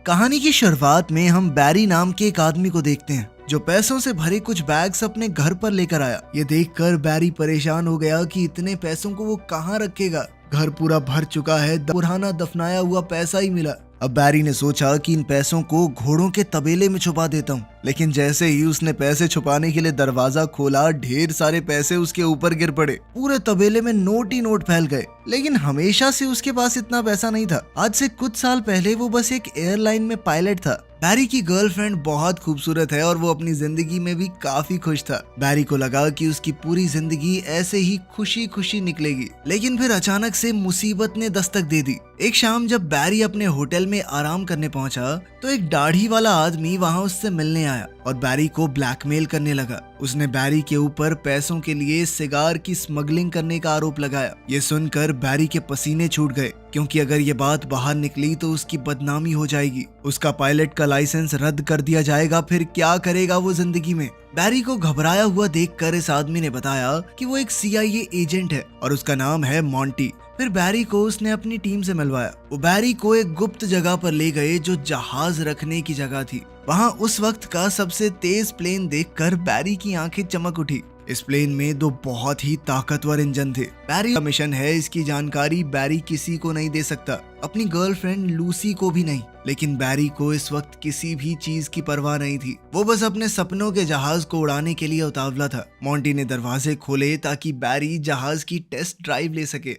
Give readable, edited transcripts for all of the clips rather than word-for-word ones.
कहानी की शुरुआत में हम बैरी नाम के एक आदमी को देखते हैं जो पैसों से भरे कुछ बैग्स अपने घर पर लेकर आया। ये देखकर बैरी परेशान हो गया कि इतने पैसों को वो कहाँ रखेगा। घर पूरा भर चुका है, पुराना दफनाया हुआ पैसा ही मिला। अब बैरी ने सोचा कि इन पैसों को घोड़ों के तबेले में छुपा देता हूँ, लेकिन जैसे ही उसने पैसे छुपाने के लिए दरवाजा खोला, ढेर सारे पैसे उसके ऊपर गिर पड़े। पूरे तबेले में नोट ही नोट फैल गए। लेकिन हमेशा से उसके पास इतना पैसा नहीं था। आज से कुछ साल पहले वो बस एक एयरलाइन में पायलट था। बैरी की गर्लफ्रेंड बहुत खूबसूरत है और वो अपनी जिंदगी में भी काफी खुश था। बैरी को लगा कि उसकी पूरी जिंदगी ऐसे ही खुशी खुशी निकलेगी। लेकिन फिर अचानक से मुसीबत ने दस्तक दे दी। एक शाम जब बैरी अपने होटल में आराम करने पहुंचा तो एक दाढ़ी वाला आदमी वहां उससे मिलने आया और बैरी को ब्लैकमेल करने लगा। उसने बैरी के ऊपर पैसों के लिए सिगार की स्मगलिंग करने का आरोप लगाया। ये सुनकर बैरी के पसीने छूट गए, क्योंकि अगर ये बात बाहर निकली तो उसकी बदनामी हो जाएगी। उसका पायलट का लाइसेंस रद्द कर दिया जाएगा। फिर क्या करेगा वो जिंदगी में। बैरी को घबराया हुआ देखकर इस आदमी ने बताया कि वो एक CIA एजेंट है और उसका नाम है मॉन्टी। फिर बैरी को उसने अपनी टीम से मिलवाया। वो बैरी को एक गुप्त जगह पर ले गए जो जहाज रखने की जगह थी। वहां उस वक्त का सबसे तेज प्लेन देखकर बैरी की आंखें चमक उठी। इस प्लेन में 2 बहुत ही ताकतवर इंजन थे। बैरी का मिशन है, इसकी जानकारी बैरी किसी को नहीं दे सकता, अपनी गर्लफ्रेंड लूसी को भी नहीं। लेकिन बैरी को इस वक्त किसी भी चीज की परवाह नहीं थी। वो बस अपने सपनों के जहाज को उड़ाने के लिए उतावला था। मॉन्टी ने दरवाजे खोले ताकि बैरी जहाज की टेस्ट ड्राइव ले सके।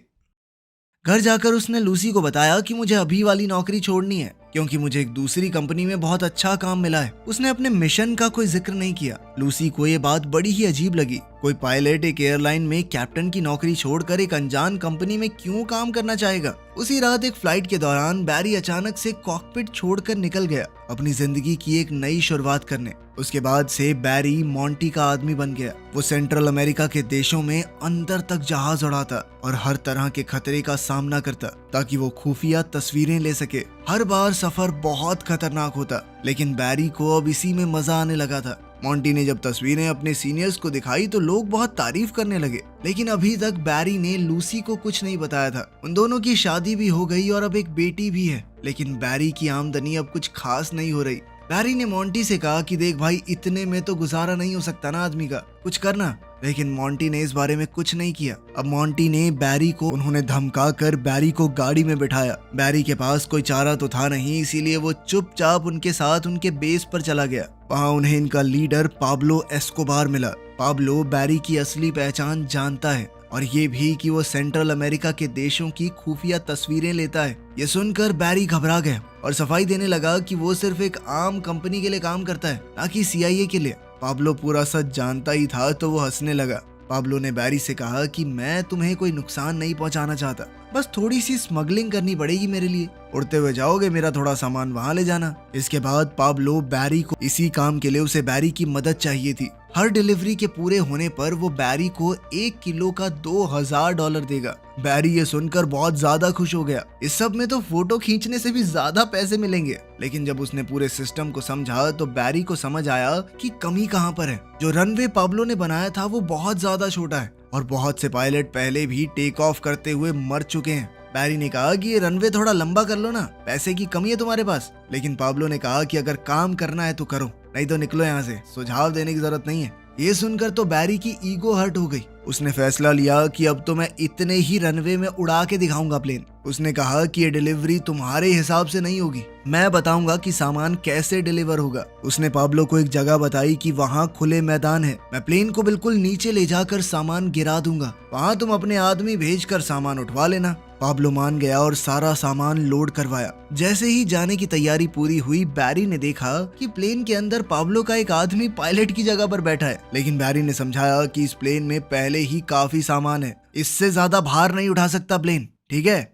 घर जाकर उसने लूसी को बताया कि मुझे अभी वाली नौकरी छोड़नी है, क्योंकि मुझे एक दूसरी कंपनी में बहुत अच्छा काम मिला है। उसने अपने मिशन का कोई जिक्र नहीं किया। लूसी को ये बात बड़ी ही अजीब लगी। कोई पायलट एक एयरलाइन में कैप्टन की नौकरी छोड़कर एक अनजान कंपनी में क्यों काम करना चाहेगा। उसी रात एक फ्लाइट के दौरान बैरी अचानक से कॉकपिट छोड़कर निकल गया, अपनी जिंदगी की एक नई शुरुआत करने। उसके बाद से बैरी मॉन्टी का आदमी बन गया। वो सेंट्रल अमेरिका के देशों में अंदर तक जहाज उड़ाता और हर तरह के खतरे का सामना करता, ताकि वो खुफिया तस्वीरें ले सके। हर बार सफर बहुत खतरनाक होता, लेकिन बैरी को अब इसी में मजा आने लगा था। मॉन्टी ने जब तस्वीरें अपने सीनियर्स को दिखाई तो लोग बहुत तारीफ करने लगे। लेकिन अभी तक बैरी ने लूसी को कुछ नहीं बताया था। उन दोनों की शादी भी हो गई और अब एक बेटी भी है। लेकिन बैरी की आमदनी अब कुछ खास नहीं हो रही। बैरी ने मॉन्टी से कहा कि देख भाई, इतने में तो गुजारा नहीं हो सकता ना आदमी का, कुछ करना। लेकिन मॉन्टी ने इस बारे में कुछ नहीं किया। अब मॉन्टी ने बैरी को उन्होंने धमका कर बैरी को गाड़ी में बिठाया। बैरी के पास कोई चारा तो था नहीं, इसीलिए वो चुपचाप उनके साथ उनके बेस पर चला गया। वहाँ उन्हें इनका लीडर पाब्लो एस्कोबार मिला। पाब्लो बैरी की असली पहचान जानता है और ये भी कि वो सेंट्रल अमेरिका के देशों की खुफिया तस्वीरें लेता है। ये सुनकर बैरी घबरा गया और सफाई देने लगा कि वो सिर्फ एक आम कंपनी के लिए काम करता है, ना कि CIA के लिए। पाब्लो पूरा सच जानता ही था तो वो हंसने लगा। पाब्लो ने बैरी से कहा कि मैं तुम्हें कोई नुकसान नहीं पहुंचाना चाहता, बस थोड़ी सी स्मगलिंग करनी पड़ेगी मेरे लिए। उड़ते हुए जाओगे, मेरा थोड़ा सामान वहां ले जाना। इसके बाद पाब्लो बैरी को इसी काम के लिए उसे बैरी की मदद चाहिए थी। हर डिलीवरी के पूरे होने पर वो बैरी को 1 किलो का $2000 देगा। बैरी ये सुनकर बहुत ज्यादा खुश हो गया। इस सब में तो फोटो खींचने से भी ज्यादा पैसे मिलेंगे। लेकिन जब उसने पूरे सिस्टम को समझा तो बैरी को समझ आया कि कमी कहाँ पर है। जो रनवे पाब्लो ने बनाया था वो बहुत ज्यादा छोटा है और बहुत से पायलट पहले भी टेक ऑफ करते हुए मर चुके हैं। बैरी ने कहा कि ये रनवे थोड़ा लंबा कर लो ना, पैसे की कमी है तुम्हारे पास। लेकिन पाब्लो ने कहा कि अगर काम करना है तो करो, नहीं तो निकलो यहाँ से, सुझाव देने की जरूरत नहीं है। ये सुनकर तो बैरी की ईगो हर्ट हो गई। उसने फैसला लिया कि अब तो मैं इतने ही रनवे में उड़ा के दिखाऊंगा प्लेन। उसने कहा कि ये डिलीवरी तुम्हारे हिसाब से नहीं होगी, मैं बताऊंगा कि सामान कैसे डिलीवर होगा। उसने पाब्लो को एक जगह बताई कि वहाँ खुले मैदान है, मैं प्लेन को बिल्कुल नीचे ले जाकर सामान गिरा दूंगा, वहाँ तुम अपने आदमी भेजकर सामान उठवा लेना। पाब्लो मान गया और सारा सामान लोड करवाया। जैसे ही जाने की तैयारी पूरी हुई, बैरी ने देखा कि प्लेन के अंदर पाब्लो का एक आदमी पायलट की जगह पर बैठा है। लेकिन बैरी ने समझाया कि इस प्लेन में पहले ही काफी सामान है, इससे ज्यादा भार नहीं उठा सकता प्लेन, ठीक है,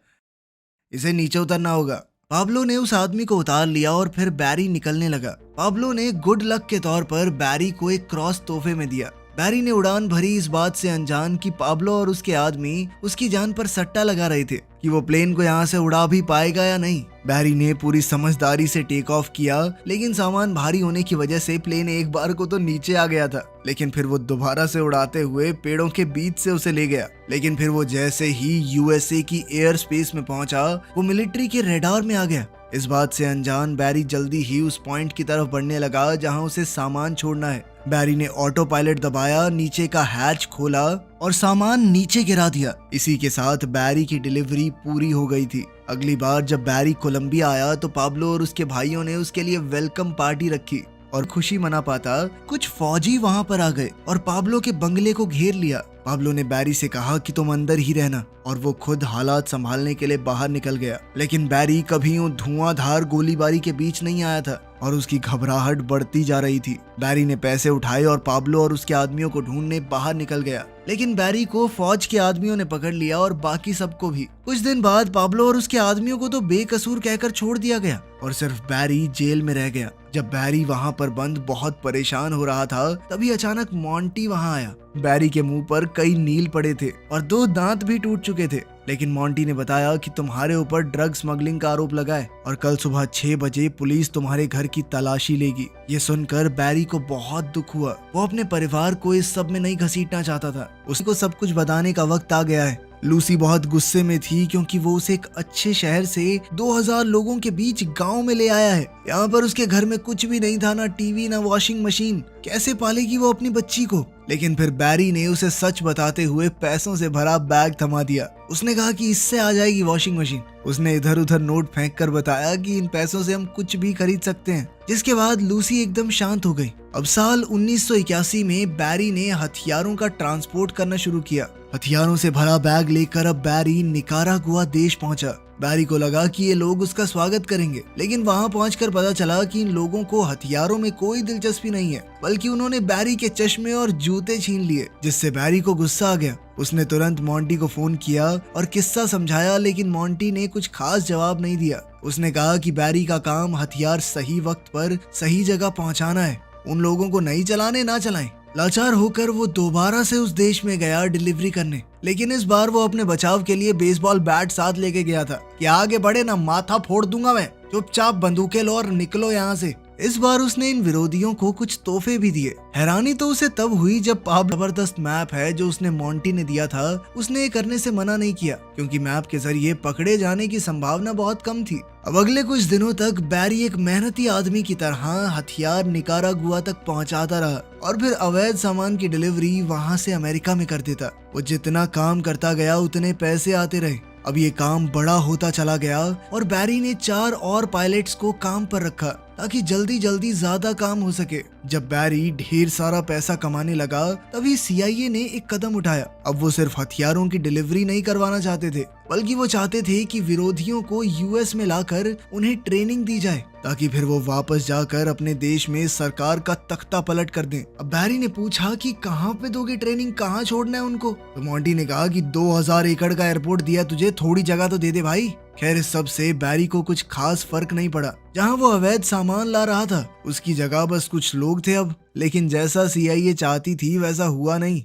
इसे नीचे उतरना होगा। पाब्लो ने उस आदमी को उतार लिया और फिर बैरी निकलने लगा। पाब्लो ने गुड लक के तौर पर बैरी को एक क्रॉस तोहफे में दिया। बैरी ने उड़ान भरी इस बात से अनजान कि पाब्लो और उसके आदमी उसकी जान पर सट्टा लगा रहे थे कि वो प्लेन को यहाँ से उड़ा भी पाएगा या नहीं। बैरी ने पूरी समझदारी से टेक ऑफ किया, लेकिन सामान भारी होने की वजह से प्लेन एक बार को तो नीचे आ गया था। लेकिन फिर वो दोबारा से उड़ाते हुए पेड़ों के बीच से उसे ले गया। लेकिन फिर वो जैसे ही USA की एयर स्पेस में पहुंचा, वो मिलिट्री के रेडार में आ गया। इस बात से अनजान बैरी जल्दी ही उस पॉइंट की तरफ बढ़ने लगा जहां उसे सामान छोड़ना है। बैरी ने ऑटो पायलट दबाया, नीचे का हैच खोला और सामान नीचे गिरा दिया। इसी के साथ बैरी की डिलीवरी पूरी हो गई थी। अगली बार जब बैरी कोलंबिया आया तो पाब्लो और उसके भाइयों ने उसके लिए वेलकम पार्टी रखी और खुशी मना पाता कुछ फौजी वहां पर आ गए और पाब्लो के बंगले को घेर लिया। पाब्लो ने बैरी से कहा कि तुम अंदर ही रहना और वो खुद हालात संभालने के लिए बाहर निकल गया। लेकिन बैरी कभी यूं धुआंधार गोलीबारी के बीच नहीं आया था और उसकी घबराहट बढ़ती जा रही थी। बैरी ने पैसे उठाए और पाब्लो और उसके आदमियों को ढूंढने बाहर निकल गया। लेकिन बैरी को फौज के आदमियों ने पकड़ लिया और बाकी सबको भी। कुछ दिन बाद पाब्लो और उसके आदमियों को तो बेकसूर कहकर छोड़ दिया गया और सिर्फ बैरी जेल में रह गया। जब बैरी वहां पर बंद बहुत परेशान हो रहा था तभी अचानक मॉन्टी वहां आया। बैरी के मुंह पर कई नील पड़े थे और 2 दांत भी टूट चुके थे। लेकिन मॉन्टी ने बताया कि तुम्हारे ऊपर ड्रग स्मगलिंग का आरोप लगा है और कल सुबह 6 बजे पुलिस तुम्हारे घर की तलाशी लेगी। ये सुनकर बैरी को बहुत दुख हुआ। वो अपने परिवार को इस सब में नहीं घसीटना चाहता था। उसको सब कुछ बताने का वक्त आ गया है। लूसी बहुत गुस्से में थी क्योंकि वो उसे एक अच्छे शहर से 2000 लोगों के बीच गांव में ले आया है। यहाँ पर उसके घर में कुछ भी नहीं था, ना टीवी ना वॉशिंग मशीन। कैसे पालेगी वो अपनी बच्ची को? लेकिन फिर बैरी ने उसे सच बताते हुए पैसों से भरा बैग थमा दिया। उसने कहा कि इससे आ जाएगी वॉशिंग मशीन। उसने इधर उधर नोट फेंक कर बताया कि इन पैसों से हम कुछ भी खरीद सकते हैं। जिसके बाद लूसी एकदम शांत हो गई। अब साल 1981 में बैरी ने हथियारों का ट्रांसपोर्ट करना शुरू किया। हथियारों से भरा बैग लेकर अब बैरी निकारागुआ देश पहुंचा। बैरी को लगा कि ये लोग उसका स्वागत करेंगे, लेकिन वहां पहुंचकर पता चला कि इन लोगों को हथियारों में कोई दिलचस्पी नहीं है, बल्कि उन्होंने बैरी के चश्मे और जूते छीन लिए, जिससे बैरी को गुस्सा आ गया। उसने तुरंत मॉन्टी को फोन किया और किस्सा समझाया, लेकिन मॉन्टी ने कुछ खास जवाब नहीं दिया। उसने कहा कि बैरी का काम हथियार सही वक्त पर सही जगह पहुंचाना है, उन लोगों को नहीं चलाने ना चलाएं। लाचार होकर वो दोबारा से उस देश में गया डिलीवरी करने, लेकिन इस बार वो अपने बचाव के लिए बेसबॉल बैट साथ लेके गया था कि आगे बढ़े ना माथा फोड़ दूंगा मैं, चुपचाप बंदूकें लो और निकलो यहाँ से। इस बार उसने इन विरोधियों को कुछ तोहफे भी दिए। हैरानी तो उसे तब हुई जब पाब्लो जबरदस्त मैप है जो उसने मॉन्टी ने दिया था, उसने ये करने से मना नहीं किया क्योंकि मैप के जरिए पकड़े जाने की संभावना बहुत कम थी। अब अगले कुछ दिनों तक बैरी एक मेहनती आदमी की तरह हथियार निकारागुआ तक पहुंचाता रहा और फिर अवैध सामान की डिलीवरी वहां से अमेरिका में कर देता। वो जितना काम करता गया उतने पैसे आते रहे। अब ये काम बड़ा होता चला गया और बैरी ने 4 और पायलट्स को काम पर रखा ताकि जल्दी जल्दी ज्यादा काम हो सके। जब बैरी ढेर सारा पैसा कमाने लगा तभी CIA ने एक कदम उठाया। अब वो सिर्फ हथियारों की डिलीवरी नहीं करवाना चाहते थे, बल्कि वो चाहते थे कि विरोधियों को US में लाकर उन्हें ट्रेनिंग दी जाए ताकि फिर वो वापस जाकर अपने देश में सरकार का तख्ता पलट कर दें। अब बैरी ने पूछा कि कहाँ पे दोगे ट्रेनिंग, कहाँ छोड़ना है उनको? तो मॉन्टी ने कहा कि 2000 एकड़ का एयरपोर्ट दिया तुझे, थोड़ी जगह तो दे दे भाई। खैर इस सब से बैरी को कुछ खास फर्क नहीं पड़ा। जहां वो अवैध सामान ला रहा था उसकी जगह बस कुछ लोग थे अब। लेकिन जैसा CIA चाहती थी वैसा हुआ नहीं।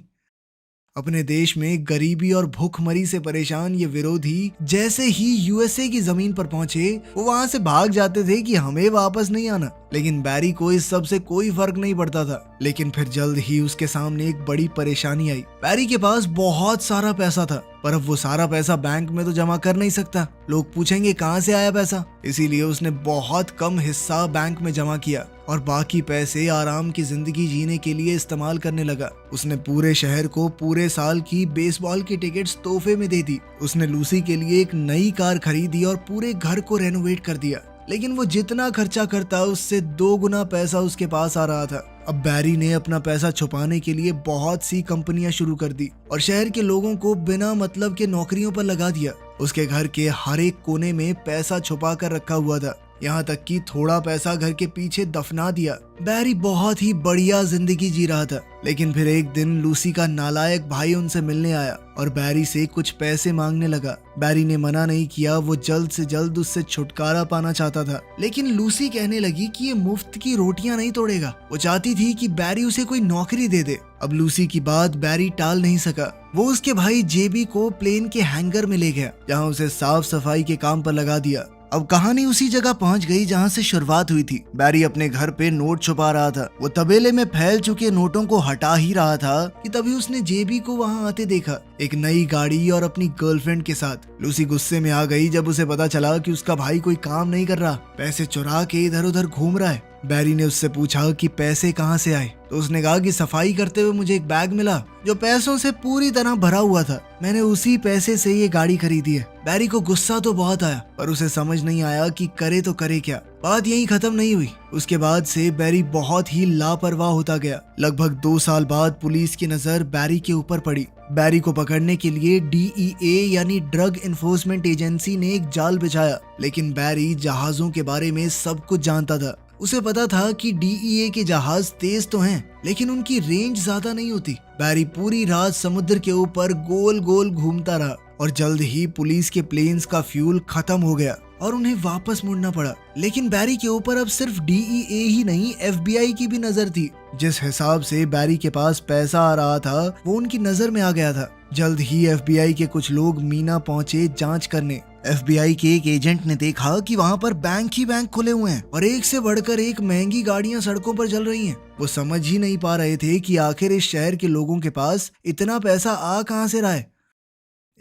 अपने देश में गरीबी और भूखमरी से परेशान ये विरोधी जैसे ही USA की जमीन पर पहुंचे वो वहां से भाग जाते थे कि हमें वापस नहीं आना। लेकिन बैरी को इस सब से कोई फर्क नहीं पड़ता था। लेकिन फिर जल्द ही उसके सामने एक बड़ी परेशानी आई। बैरी के पास बहुत सारा पैसा था, पर अब वो सारा पैसा बैंक में तो जमा कर नहीं सकता। लोग पूछेंगे कहाँ से आया पैसा, इसीलिए उसने बहुत कम हिस्सा बैंक में जमा किया और बाकी पैसे आराम की जिंदगी जीने के लिए इस्तेमाल करने लगा। उसने पूरे शहर को पूरे साल की बेसबॉल की टिकट्स तोहफे में दे दी। उसने लूसी के लिए एक नई कार खरीदी और पूरे घर को रेनोवेट कर दिया। लेकिन वो जितना खर्चा करता उससे 2 गुना पैसा उसके पास आ रहा था। अब बैरी ने अपना पैसा छुपाने के लिए बहुत सी कंपनियां शुरू कर दी और शहर के लोगों को बिना मतलब के नौकरियों पर लगा दिया। उसके घर के हर एक कोने में पैसा छुपा कर रखा हुआ था, यहाँ तक कि थोड़ा पैसा घर के पीछे दफना दिया। बैरी बहुत ही बढ़िया जिंदगी जी रहा था। लेकिन फिर एक दिन लूसी का नालायक भाई उनसे मिलने आया और बैरी से कुछ पैसे मांगने लगा। बैरी ने मना नहीं किया, वो जल्द से जल्द उससे छुटकारा पाना चाहता था। लेकिन लूसी कहने लगी कि ये मुफ्त की रोटियां नहीं तोड़ेगा। वो चाहती थी कि बैरी उसे कोई नौकरी दे दे। अब लूसी की बात बैरी टाल नहीं सका। वो उसके भाई JB को प्लेन के हैंगर में ले गया, जहाँ उसे साफ सफाई के काम पर लगा दिया। अब कहानी उसी जगह पहुंच गई जहां से शुरुआत हुई थी। बैरी अपने घर पे नोट छुपा रहा था। वो तबेले में फैल चुके नोटों को हटा ही रहा था कि तभी उसने जेबी को वहां आते देखा, एक नई गाड़ी और अपनी गर्लफ्रेंड के साथ। लूसी गुस्से में आ गई जब उसे पता चला कि उसका भाई कोई काम नहीं कर रहा, पैसे चुरा के इधर उधर घूम रहा है। बैरी ने उससे पूछा कि पैसे कहाँ से आए, तो उसने कहा कि सफाई करते हुए मुझे एक बैग मिला जो पैसों से पूरी तरह भरा हुआ था। मैंने उसी पैसे से ये गाड़ी खरीदी है। बैरी को गुस्सा तो बहुत आया, पर उसे समझ नहीं आया कि करे तो करे क्या। बात यहीं खत्म नहीं हुई। उसके बाद से बैरी बहुत ही लापरवाह होता गया। लगभग 2 साल बाद पुलिस की नजर बैरी के ऊपर पड़ी। बैरी को पकड़ने के लिए DEA यानी ड्रग इन्फोर्समेंट एजेंसी ने एक जाल बिछाया, लेकिन बैरी जहाजों के बारे में सब कुछ जानता था। उसे पता था कि DEA के जहाज तेज तो हैं, लेकिन उनकी रेंज ज्यादा नहीं होती। बैरी पूरी रात समुद्र के ऊपर गोल गोल घूमता रहा और जल्द ही पुलिस के प्लेन्स का फ्यूल खत्म हो गया और उन्हें वापस मुड़ना पड़ा। लेकिन बैरी के ऊपर अब सिर्फ DEA ही नहीं, FBI की भी नजर थी। जिस हिसाब से बैरी के पास पैसा आ रहा था वो उनकी नजर में आ गया था। जल्द ही FBI के कुछ लोग मीना पहुंचे जांच करने। FBI के एक एजेंट ने देखा कि वहां पर बैंक ही बैंक खुले हुए हैं और एक से बढ़कर एक महंगी गाड़ियां सड़कों पर चल रही हैं। वो समझ ही नहीं पा रहे थे कि आखिर इस शहर के लोगों के पास इतना पैसा आ कहां से रहा है।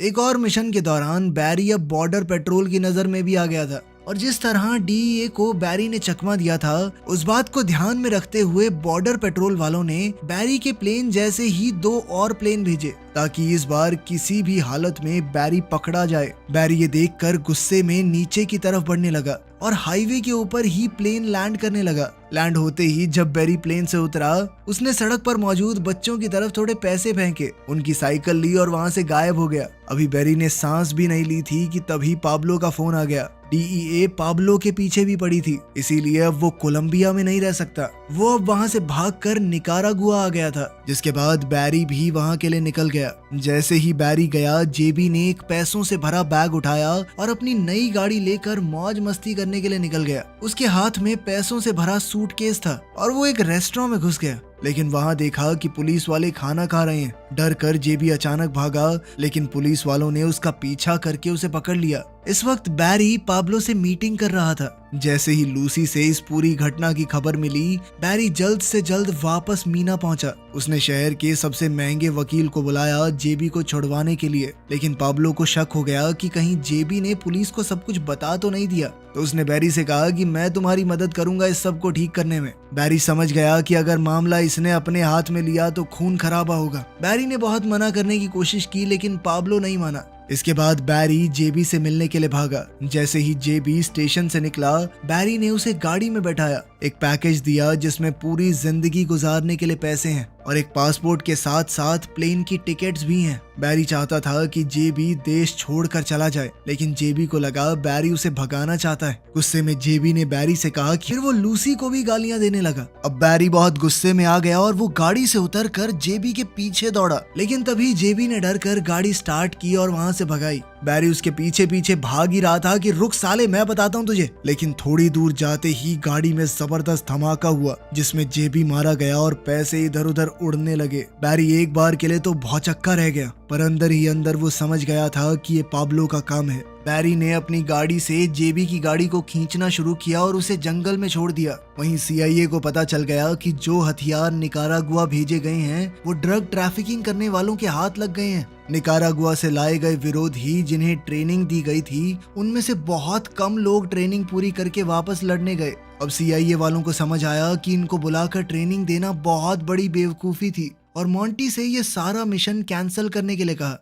एक और मिशन के दौरान बैरी अब बॉर्डर पेट्रोल की नजर में भी आ गया था और जिस तरह DEA को बैरी ने चकमा दिया था, उस बात को ध्यान में रखते हुए बॉर्डर पेट्रोल वालों ने बैरी के प्लेन जैसे ही 2 और प्लेन भेजे ताकि इस बार किसी भी हालत में बैरी पकड़ा जाए। बैरी ये देखकर गुस्से में नीचे की तरफ बढ़ने लगा और हाईवे के ऊपर ही प्लेन लैंड करने लगा। लैंड होते ही जब बैरी प्लेन से उतरा, उसने सड़क पर मौजूद बच्चों की तरफ थोड़े पैसे फेंके, उनकी साइकिल ली और वहां से गायब हो गया। अभी बैरी ने सांस भी नहीं ली थी कि तभी पाब्लो का फोन आ गया। DEA पाब्लो के पीछे भी पड़ी थी, इसीलिए अब वो कोलंबिया में नहीं रह सकता। वो अब वहां से भागकर निकारागुआ आ गया था, जिसके बाद बैरी भी वहां के लिए निकल गया। जैसे ही बैरी गया, जेबी ने एक पैसों से भरा बैग उठाया और अपनी नई गाड़ी लेकर मौज मस्ती करने के लिए निकल गया। उसके हाथ में पैसों से भरा सूटकेस था और वो एक रेस्टोरेंट में घुस गया, लेकिन वहां देखा कि पुलिस वाले खाना खा रहे हैं। डर कर जेबी अचानक भागा, लेकिन पुलिस वालों ने उसका पीछा करके उसे पकड़ लिया। इस वक्त बैरी पाब्लो से मीटिंग कर रहा था। जैसे ही लूसी से इस पूरी घटना की खबर मिली, बैरी जल्द से जल्द वापस मीना पहुंचा। उसने शहर के सबसे महंगे वकील को बुलाया जेबी को छुड़वाने के लिए, लेकिन पाब्लो को शक हो गया कि कहीं जेबी ने पुलिस को सब कुछ बता तो नहीं दिया। तो उसने बैरी से कहा कि मैं तुम्हारी मदद करूंगा इस सब को ठीक करने में। बैरी समझ गया कि अगर मामला इसने अपने हाथ में लिया तो खून खराबा होगा। बैरी ने बहुत मना करने की कोशिश की, लेकिन पाब्लो नहीं माना। इसके बाद बैरी जेबी से मिलने के लिए भागा। जैसे ही जेबी स्टेशन से निकला, बैरी ने उसे गाड़ी में बैठाया, एक पैकेज दिया जिसमें पूरी जिंदगी गुजारने के लिए पैसे हैं और एक पासपोर्ट के साथ साथ प्लेन की टिकट्स भी हैं। बैरी चाहता था कि जेबी देश छोड़कर चला जाए, लेकिन जेबी को लगा बैरी उसे भगाना चाहता है। गुस्से में जेबी ने बैरी से कहा कि फिर वो लूसी को भी गालियां देने लगा। अब बैरी बहुत गुस्से में आ गया और वो गाड़ी से उतरकर जेबी के पीछे दौड़ा, लेकिन तभी जेबी ने डर कर गाड़ी स्टार्ट की और वहां से भगाई। बैरी उसके पीछे पीछे भाग ही रहा था कि रुक साले, मैं बताता हूँ तुझे। लेकिन थोड़ी दूर जाते ही गाड़ी में जबरदस्त धमाका हुआ, जिसमें जेबी मारा गया और पैसे इधर उधर उड़ने लगे। बैरी एक बार के लिए तो भौचक्का रह गया, पर अंदर ही अंदर वो समझ गया था कि ये पाब्लो का काम है। बैरी ने अपनी गाड़ी से जेबी की गाड़ी को खींचना शुरू किया और उसे जंगल में छोड़ दिया। वहीं CIA को पता चल गया कि जो हथियार निकारागुआ भेजे गए हैं वो ड्रग ट्रैफिकिंग करने वालों के हाथ लग गए हैं। निकारागुआ से लाए गए विरोधी जिन्हें ट्रेनिंग दी गई थी, उनमें से बहुत कम लोग ट्रेनिंग पूरी करके वापस लड़ने गए। अब CIA वालों को समझ आया कि इनको बुलाकर ट्रेनिंग देना बहुत बड़ी बेवकूफी थी और मॉन्टी से ये सारा मिशन कैंसिल करने के लिए कहा।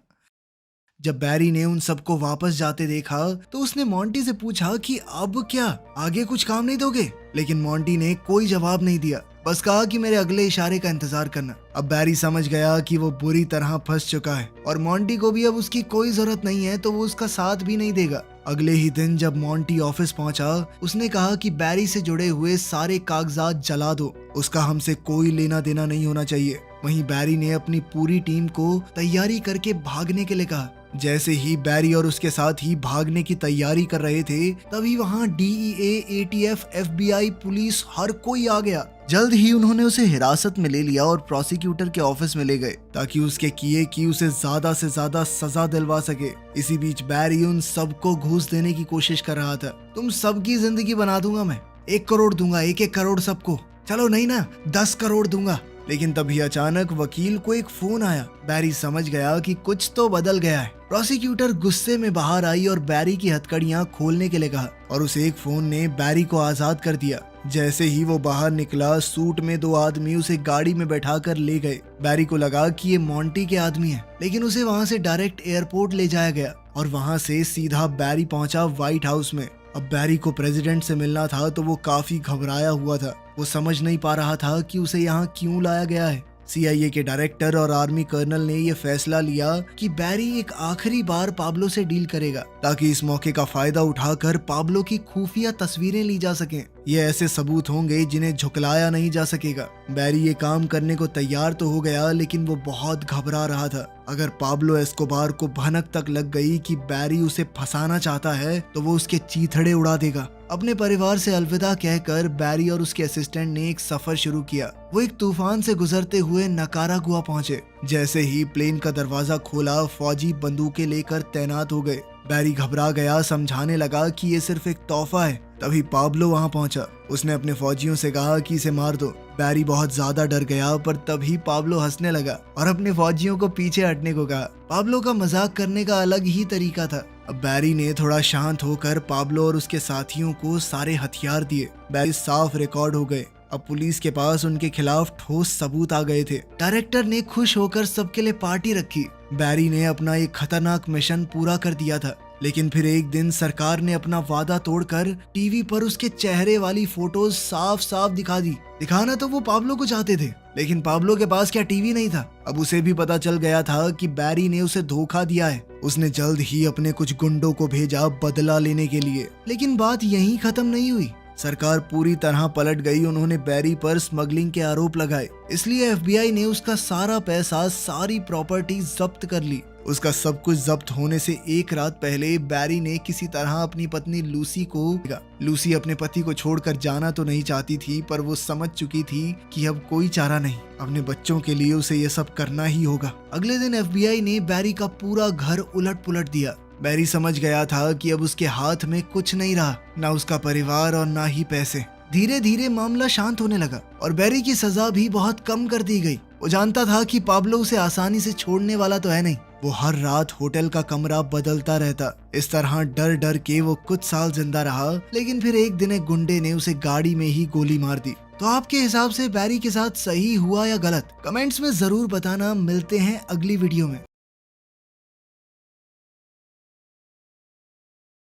जब बैरी ने उन सबको वापस जाते देखा तो उसने मॉन्टी से पूछा कि अब क्या, आगे कुछ काम नहीं दोगे? लेकिन मॉन्टी ने कोई जवाब नहीं दिया, बस कहा कि मेरे अगले इशारे का इंतजार करना। अब बैरी समझ गया कि वो बुरी तरह फंस चुका है और मॉन्टी को भी अब उसकी कोई जरूरत नहीं है, तो वो उसका साथ भी नहीं देगा। अगले ही दिन जब मॉन्टी ऑफिस पहुंचा, उसने कहा कि बैरी से जुड़े हुए सारे कागजात जला दो, उसका हमसे कोई लेना देना नहीं होना चाहिए। वहीं बैरी ने अपनी पूरी टीम को तैयारी करके भागने के लिए कहा। जैसे ही बैरी और उसके साथ ही भागने की तैयारी कर रहे थे, तभी वहाँ DEA, ATF, FBI, पुलिस हर कोई आ गया। जल्द ही उन्होंने उसे हिरासत में ले लिया और प्रोसिक्यूटर के ऑफिस में ले गए ताकि उसके किए की उसे ज्यादा से ज्यादा सजा दिलवा सके। इसी बीच बैरी उन सबको घूस देने की कोशिश कर रहा था। तुम सबकी जिंदगी बना दूंगा मैं, 1 करोड़ दूंगा, 1-1 करोड़ सबको। चलो नहीं ना, 10 करोड़ दूंगा। लेकिन तभी अचानक वकील को एक फोन आया। बैरी समझ गया कि कुछ तो बदल गया है। प्रोसिक्यूटर गुस्से में बाहर आई और बैरी की हथकड़ियां खोलने के लिए कहा और उस एक फोन ने बैरी को आजाद कर दिया। जैसे ही वो बाहर निकला, सूट में 2 आदमी उसे गाड़ी में बैठाकर ले गए। बैरी को लगा कि ये मोंटी के आदमी हैं, लेकिन उसे वहाँ से डायरेक्ट एयरपोर्ट ले जाया गया और वहाँ से सीधा बैरी पहुंचा व्हाइट हाउस में। अब बैरी को प्रेसिडेंट से मिलना था तो वो काफी घबराया हुआ था। वो समझ नहीं पा रहा था कि उसे यहाँ क्यों लाया गया है। CIA के डायरेक्टर और आर्मी कर्नल ने ये फैसला लिया कि बैरी एक आखिरी बार पाब्लो से डील करेगा ताकि इस मौके का फायदा उठाकर पाब्लो की खुफिया तस्वीरें ली जा सकें। ये ऐसे सबूत होंगे जिन्हें झुकलाया नहीं जा सकेगा। बैरी ये काम करने को तैयार तो हो गया, लेकिन वो बहुत घबरा रहा था। अगर पाब्लो एस्कोबार को भनक तक लग गई कि बैरी उसे फंसाना चाहता है तो वो उसके चीथड़े उड़ा देगा। अपने परिवार से अलविदा कहकर बैरी और उसके असिस्टेंट ने एक सफर शुरू किया। वो एक तूफान से गुजरते हुए नकारागुआ पहुंचे। जैसे ही प्लेन का दरवाजा खोला, फौजी बंदूकें लेकर तैनात हो गए। बैरी घबरा गया, समझाने लगा कि ये सिर्फ एक तोहफा है। तभी पाब्लो वहां पहुंचा। उसने अपने फौजियों से कहा कि इसे मार दो। बैरी बहुत ज्यादा डर गया, पर तभी पाब्लो हंसने लगा और अपने फौजियों को पीछे हटने को कहा। पाब्लो का मजाक करने का अलग ही तरीका था। अब बैरी ने थोड़ा शांत होकर पाब्लो और उसके साथियों को सारे हथियार दिए। बैरी साफ रिकॉर्ड हो गए। अब पुलिस के पास उनके खिलाफ ठोस सबूत आ गए थे। डायरेक्टर ने खुश होकर सबके लिए पार्टी रखी। बैरी ने अपना एक खतरनाक मिशन पूरा कर दिया था। लेकिन फिर एक दिन सरकार ने अपना वादा तोड़कर टीवी पर उसके चेहरे वाली फोटोज साफ साफ दिखा दी। दिखाना तो वो पाब्लो को चाहते थे, लेकिन पाब्लो के पास क्या टीवी नहीं था। अब उसे भी पता चल गया था कि बैरी ने उसे धोखा दिया है। उसने जल्द ही अपने कुछ गुंडों को भेजा बदला लेने के लिए। लेकिन बात यहीं खत्म नहीं हुई। सरकार पूरी तरह पलट गई। उन्होंने बैरी पर स्मगलिंग के आरोप लगाए, इसलिए FBI ने उसका सारा पैसा, सारी प्रॉपर्टी जब्त कर ली। उसका सब कुछ जब्त होने से एक रात पहले बैरी ने किसी तरह अपनी पत्नी लूसी को। लूसी अपने पति को छोड़कर जाना तो नहीं चाहती थी, पर वो समझ चुकी थी कि अब कोई चारा नहीं। अपने बच्चों के लिए उसे ये सब करना ही होगा। अगले दिन FBI ने बैरी का पूरा घर उलट पुलट दिया। बैरी समझ गया था कि अब उसके हाथ में कुछ नहीं रहा, ना उसका परिवार और ना ही पैसे। धीरे धीरे मामला शांत होने लगा और बैरी की सजा भी बहुत कम कर दी गई। वो जानता था कि पाब्लो उसे आसानी से छोड़ने वाला तो है नहीं। वो हर रात होटल का कमरा बदलता रहता। इस तरह डर डर के वो कुछ साल जिंदा रहा, लेकिन फिर एक दिन एक गुंडे ने उसे गाड़ी में ही गोली मार दी। तो आपके हिसाब से बैरी के साथ सही हुआ या गलत? कमेंट्स में जरूर बताना। मिलते हैं अगली वीडियो में।